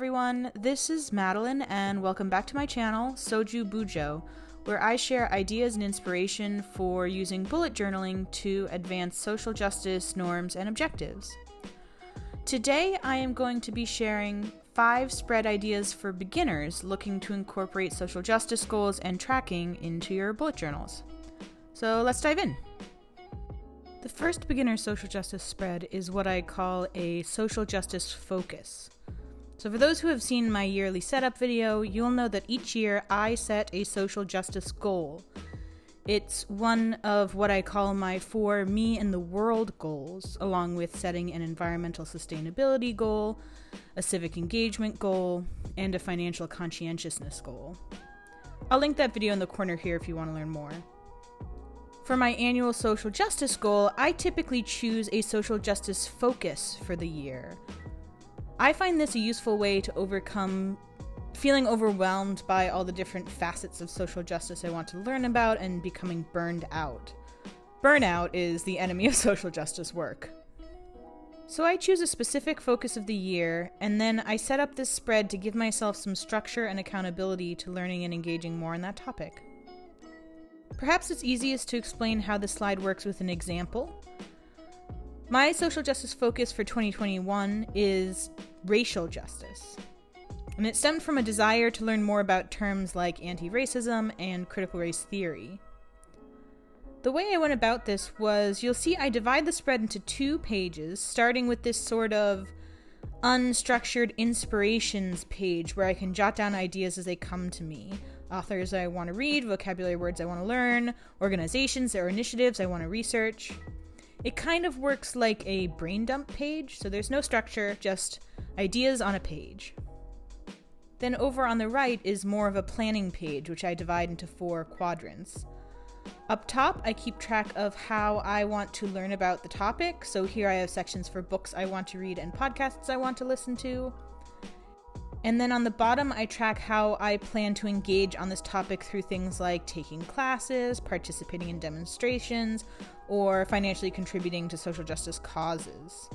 everyone, this is Madeline and welcome back to my channel, Bujo, where I share ideas and inspiration for using bullet journaling to advance social justice norms and objectives. Today I am going to be sharing 5 spread ideas for beginners looking to incorporate social justice goals and tracking into your bullet journals. So let's dive in. The first beginner social justice spread is what I call a social justice focus. So for those who have seen my yearly setup video, you'll know that each year I set a social justice goal. It's one of what I call my 4 me and the world goals, along with setting an environmental sustainability goal, a civic engagement goal, and a financial conscientiousness goal. I'll link that video in the corner here if you want to learn more. For my annual social justice goal, I typically choose a social justice focus for the year. I find this a useful way to overcome feeling overwhelmed by all the different facets of social justice I want to learn about and becoming burned out. Burnout is the enemy of social justice work. So I choose a specific focus of the year, and then I set up this spread to give myself some structure and accountability to learning and engaging more in that topic. Perhaps it's easiest to explain how the slide works with an example. My social justice focus for 2021 is racial justice, and it stemmed from a desire to learn more about terms like anti-racism and critical race theory. The way I went about this was, you'll see I divide the spread into 2 pages, starting with this sort of unstructured inspirations page where I can jot down ideas as they come to me. Authors I want to read, vocabulary words I want to learn, organizations or initiatives I want to research. It kind of works like a brain dump page, so there's no structure, just ideas on a page. Then over on the right is more of a planning page, which I divide into 4 quadrants. Up top, I keep track of how I want to learn about the topic, so here I have sections for books I want to read and podcasts I want to listen to. And then on the bottom, I track how I plan to engage on this topic through things like taking classes, participating in demonstrations, or financially contributing to social justice causes.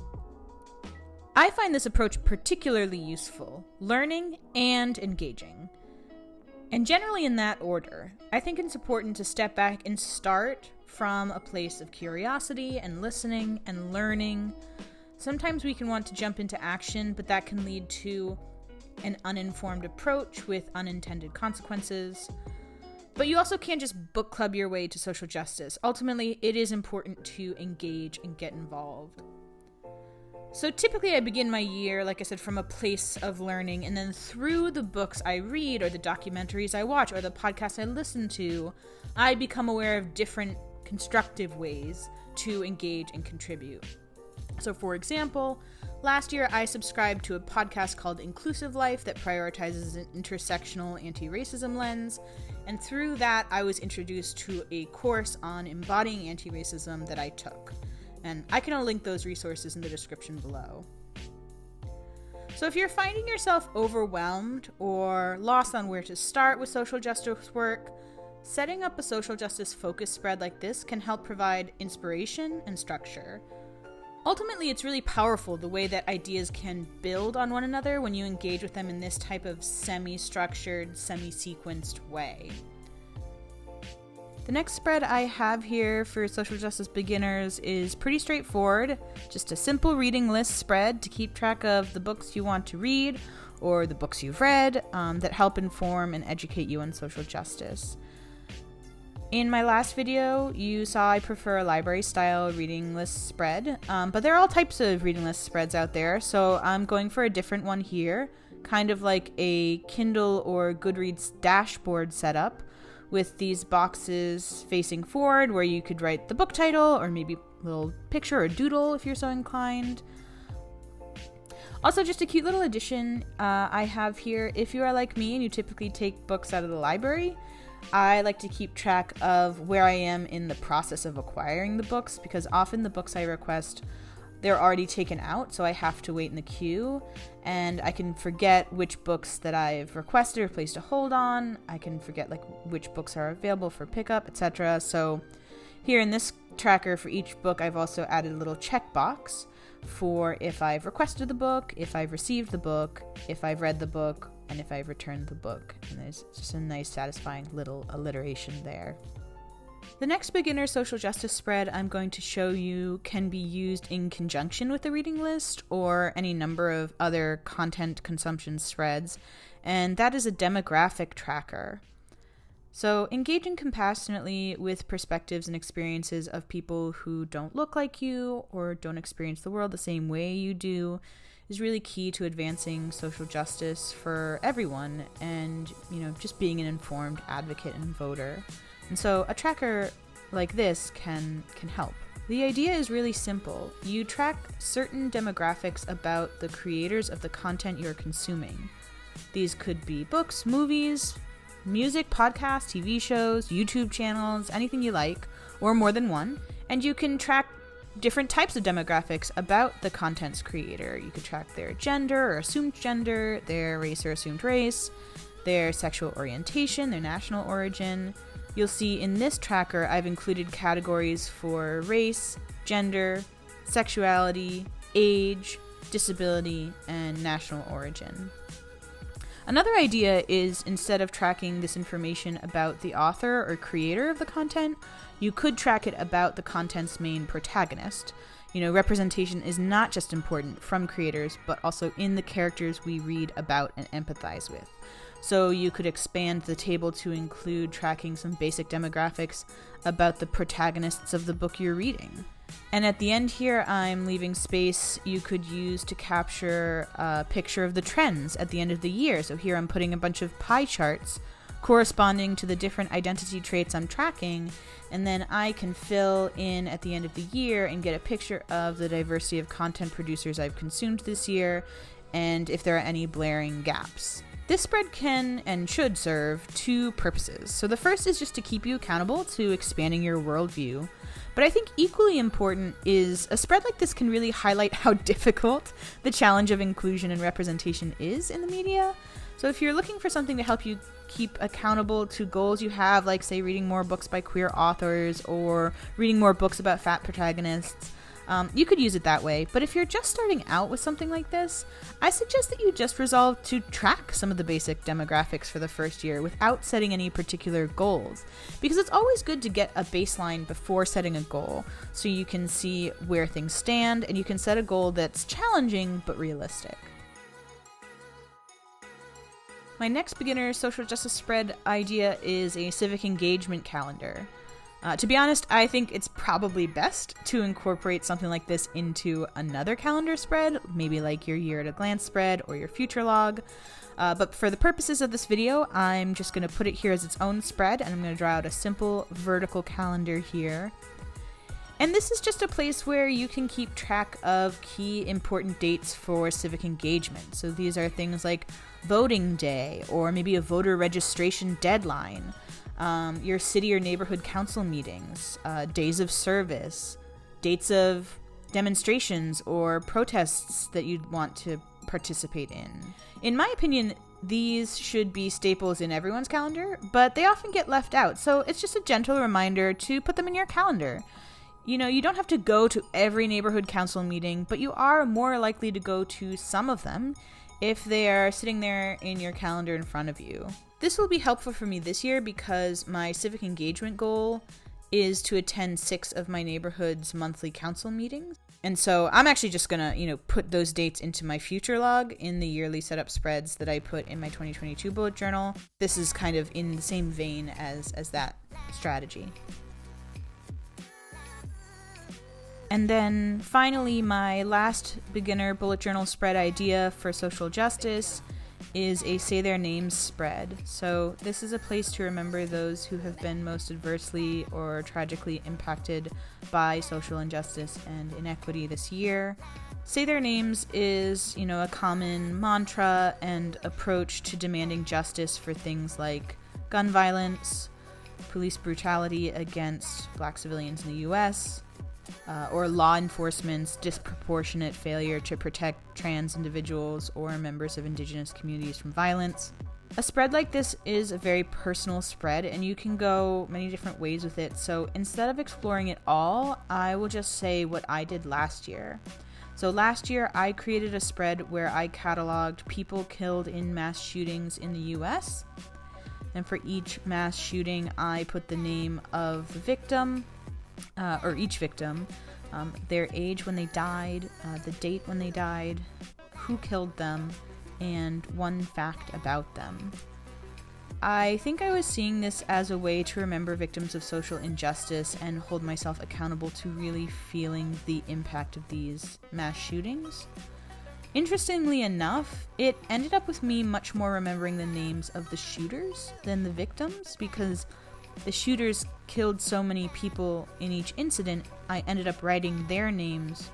I find this approach particularly useful, learning and engaging. And generally in that order. I think it's important to step back and start from a place of curiosity and listening and learning. Sometimes we can want to jump into action, but that can lead to an uninformed approach with unintended consequences. But you also can't just book club your way to social justice. Ultimately, it is important to engage and get involved. So typically I begin my year, like I said, from a place of learning, and then through the books I read or the documentaries I watch or the podcasts I listen to, I become aware of different constructive ways to engage and contribute. So for example, last year I subscribed to a podcast called Inclusive Life that prioritizes an intersectional anti-racism lens, and through that I was introduced to a course on embodying anti-racism that I took. And I can link those resources in the description below. So if you're finding yourself overwhelmed or lost on where to start with social justice work, setting up a social justice focus spread like this can help provide inspiration and structure. Ultimately, it's really powerful the way that ideas can build on one another when you engage with them in this type of semi-structured, semi-sequenced way. The next spread I have here for social justice beginners is pretty straightforward, just a simple reading list spread to keep track of the books you want to read or the books you've read that help inform and educate you on social justice. In my last video, you saw I prefer a library-style reading list spread, but there are all types of reading list spreads out there, so I'm going for a different one here, kind of like a Kindle or Goodreads dashboard setup, with these boxes facing forward where you could write the book title or maybe a little picture or doodle if you're so inclined. Also, just a cute little addition I have here. If you are like me and you typically take books out of the library, I like to keep track of where I am in the process of acquiring the books, because often the books I request, they're already taken out, so I have to wait in the queue, and I can forget which books that I've requested or placed a hold on. I can forget which books are available for pickup, etc. So here in this tracker for each book, I've also added a little checkbox for if I've requested the book, if I've received the book, if I've read the book, and if I've returned the book. And there's just a nice satisfying little alliteration there. The next beginner social justice spread I'm going to show you can be used in conjunction with a reading list or any number of other content consumption spreads, and that is a demographic tracker. So engaging compassionately with perspectives and experiences of people who don't look like you or don't experience the world the same way you do is really key to advancing social justice for everyone and, just being an informed advocate and voter. And so a tracker like this can help. The idea is really simple. You track certain demographics about the creators of the content you're consuming. These could be books, movies, music, podcasts, TV shows, YouTube channels, anything you like, or more than one. And you can track different types of demographics about the content's creator. You could track their gender or assumed gender, their race or assumed race, their sexual orientation, their national origin. You'll see in this tracker I've included categories for race, gender, sexuality, age, disability, and national origin. Another idea is, instead of tracking this information about the author or creator of the content, you could track it about the content's main protagonist. Representation is not just important from creators, but also in the characters we read about and empathize with. So you could expand the table to include tracking some basic demographics about the protagonists of the book you're reading. And at the end here, I'm leaving space you could use to capture a picture of the trends at the end of the year. So here I'm putting a bunch of pie charts corresponding to the different identity traits I'm tracking, and then I can fill in at the end of the year and get a picture of the diversity of content producers I've consumed this year, and if there are any blaring gaps. This spread can and should serve two purposes. So the first is just to keep you accountable to expanding your worldview. But I think equally important is a spread like this can really highlight how difficult the challenge of inclusion and representation is in the media. So if you're looking for something to help you keep accountable to goals you have, like say reading more books by queer authors or reading more books about fat protagonists, you could use it that way. But if you're just starting out with something like this, I suggest that you just resolve to track some of the basic demographics for the first year without setting any particular goals. Because it's always good to get a baseline before setting a goal, so you can see where things stand and you can set a goal that's challenging but realistic. My next beginner social justice spread idea is a civic engagement calendar. To be honest, I think it's probably best to incorporate something like this into another calendar spread, maybe like your year at a glance spread or your future log. But for the purposes of this video, I'm just going to put it here as its own spread, and I'm going to draw out a simple vertical calendar here. And this is just a place where you can keep track of key important dates for civic engagement. So these are things like voting day, or maybe a voter registration deadline, your city or neighborhood council meetings, days of service, dates of demonstrations or protests that you'd want to participate in. In my opinion, these should be staples in everyone's calendar, but they often get left out, so it's just a gentle reminder to put them in your calendar. You don't have to go to every neighborhood council meeting, but you are more likely to go to some of them if they are sitting there in your calendar in front of you. This will be helpful for me this year because my civic engagement goal is to attend 6 of my neighborhood's monthly council meetings. And so I'm actually just gonna, put those dates into my future log in the yearly setup spreads that I put in my 2022 bullet journal. This is kind of in the same vein as that strategy. And then finally, my last beginner bullet journal spread idea for social justice is a say their names spread. So this is a place to remember those who have been most adversely or tragically impacted by social injustice and inequity this year. Say their names is, a common mantra and approach to demanding justice for things like gun violence, police brutality against Black civilians in the U.S., or law enforcement's disproportionate failure to protect trans individuals or members of indigenous communities from violence. A spread like this is a very personal spread, and you can go many different ways with it, so instead of exploring it all, I will just say what I did last year. So last year I created a spread where I cataloged people killed in mass shootings in the US. And for each mass shooting, I put the name of the victim, or each victim, their age when they died, the date when they died, who killed them, and one fact about them. I think I was seeing this as a way to remember victims of social injustice and hold myself accountable to really feeling the impact of these mass shootings. Interestingly enough, it ended up with me much more remembering the names of the shooters than the victims, because the shooters killed so many people in each incident, I ended up writing their names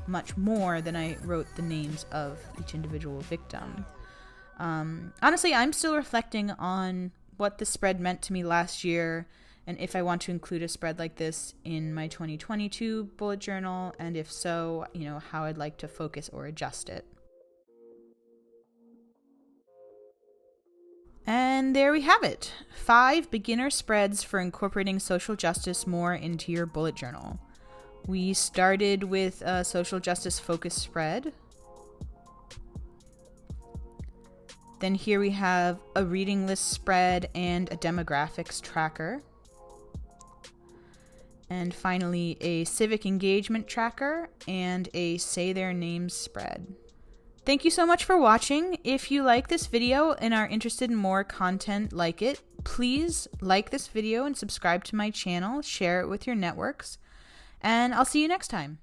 much more than I wrote the names of each individual victim. Honestly, I'm still reflecting on what the spread meant to me last year, and if I want to include a spread like this in my 2022 bullet journal, and if so, how I'd like to focus or adjust it. And there we have it. 5 beginner spreads for incorporating social justice more into your bullet journal. We started with a social justice focus spread. Then here we have a reading list spread and a demographics tracker. And finally, a civic engagement tracker and a say their names spread. Thank you so much for watching. If you like this video and are interested in more content like it, please like this video and subscribe to my channel, share it with your networks, and I'll see you next time.